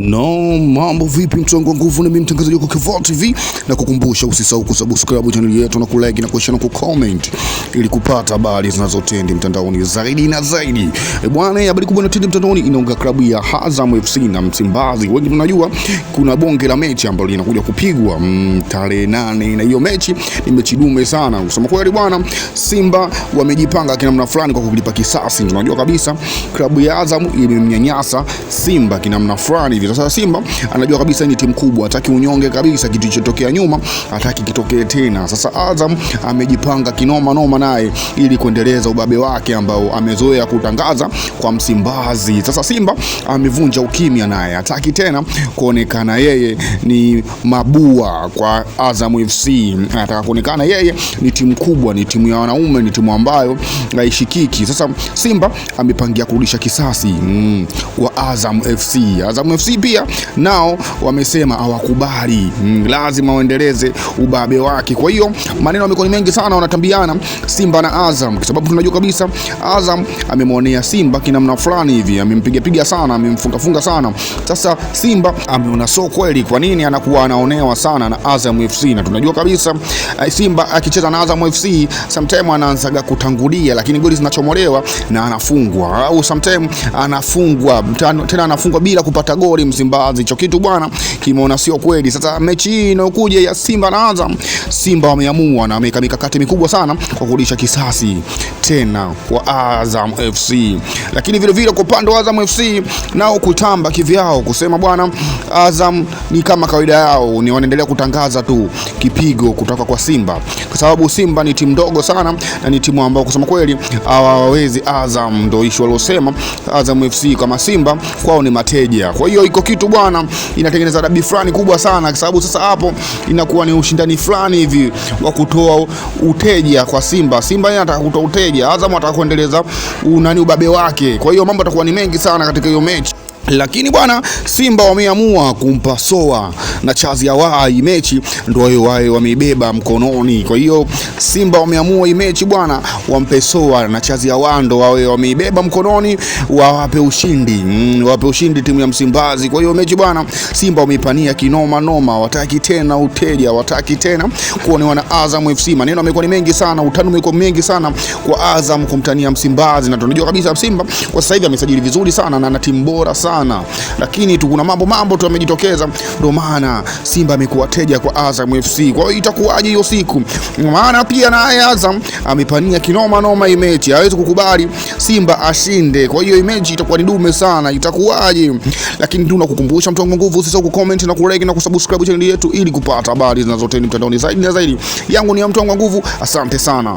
No, mambo vipi mtongo wa nguvu, na mimi mtangazaji wako Kevoo TV, na kukumbusha usisahau kusubscribe channel yetu na kulike na kushare na kucomment ili kupata habari zinazotendi mtandaoni zaidi na zaidi. Bwana, habari kubwa inatendi mtandaoni inaunga klabu ya Azam FC na Msimbazi. Wengi tunajua kuna bonge la mechi ambalo linakuja kupigwa tarehe 8, na hiyo mechi ni mechi dume sana. Kusema kweli bwana, Simba wamejipanga kinamna fulani kwa kulipa kisasi. Tunajua kabisa klabu ya Azam imemnyanyasa Simba kinamna fulani. Sasa Simba anajua kabisa ni timu kubwa, hataki unyonge kabisa, kitu kilichotokea nyuma hataki kitokee tena. Sasa Azam amejipanga kinoma noma naye ili kuendeleza ubabe wake ambao amezoea kutangaza kwa Msimbazi. Sasa Simba amevunja ukimya naye, hataki tena kuonekana yeye ni mabua kwa Azam FC. Anataka kuonekana yeye ni timu kubwa, ni timu ya wanaume, ni timu ambayo haishikiki. Sasa Simba amepangia kurudisha kisasi kwa Azam FC. Azam FC pia nao wamesema hawakubali, lazima waendeleze ubabe wake. Kwa hiyo maneno yamekuwa ni mengi sana, wanatambiana Simba na Azam, kwa sababu tunajua kabisa Azam amemwonea Simba kinamna fulani hivi, amempiga sana, amemfunga sana. Sasa Simba ameona so kweli, kwa nini anakuwa anaonewa sana na Azam FC? Na tunajua kabisa Simba akicheza na Azam FC sometimes anaanzaga kutangulia, lakini goli zinachomolewa na anafungwa, au sometimes anafungwa tena, anafungwa bila kupata goli Msimbazi. Hicho kitu bwana kimeona sio kweli. Sasa mechi hii inayokuja ya Simba na Azam, Simba wameamua na wameka mikakati mikubwa sana kwa kurudisha kisasi tena kwa Azam FC. Lakini vile vile kwa upande wa Azam FC nao kutamba kivyao, kusema bwana Azam ni kama kawaida yao, ni wanaendelea kutangaza tu kipigo kutoka kwa Simba, kwa sababu Simba ni timu ndogo sana na ni timu ambayo kusema kweli hawawezi Azam. Ndio issue waliosema Azam FC kama Simba kwao ni mateja. Kwa hiyo iko kitu bwana inatengeneza dabi fulani kubwa sana, kwa sababu sasa hapo inakuwa ni ushindani fulani hivi wa kutoa uteja kwa Simba. Simba yeye anataka kutoa uteja, Azam anataka kuendeleza ubabe wake. Kwa hiyo mambo yatakuwa ni mengi sana katika hiyo mechi. Lakini bwana Simba wameamua kumpa soa na chazi ya wai mechi, ndio wao wameibeba mkononi. Kwa hiyo Simba wameamua hii mechi bwana wampe soa na chazi ya wando, wao wameibeba mkononi, wawape ushindi, wape ushindi timu ya Msimbazi. Kwa hiyo mechi bwana Simba wameipania kinoma noma, wataki tena uteja, wataki tena kuonewa na Azam FC. Maneno yamekuwa ni mengi sana, utani umekuwa mengi sana kwa Azam kumtania Msimbazi, na tunajua kabisa Simba kwa sasa hivi amesajili vizuri sana na ana timu bora sana. Lakini tu kuna mambo tu yamejitokeza, ndio maana Simba amekuwa teja kwa Azam FC. Kwa hiyo itakuwaje hiyo siku? Maana pia naye Azam amepania kinoma noma hii mechi, hawezi kukubali Simba ashinde. Kwa hiyo mechi itakuwa ni dume sana, itakuwaje? Lakini tunakukumbusha mtongo nguvu, usisahau kucomment na kulike na kusubscribe channel yetu ili kupata habari zinazotendi mtandaoni zaidi na zaidi. Yangu ni ya mtongo nguvu, asante sana.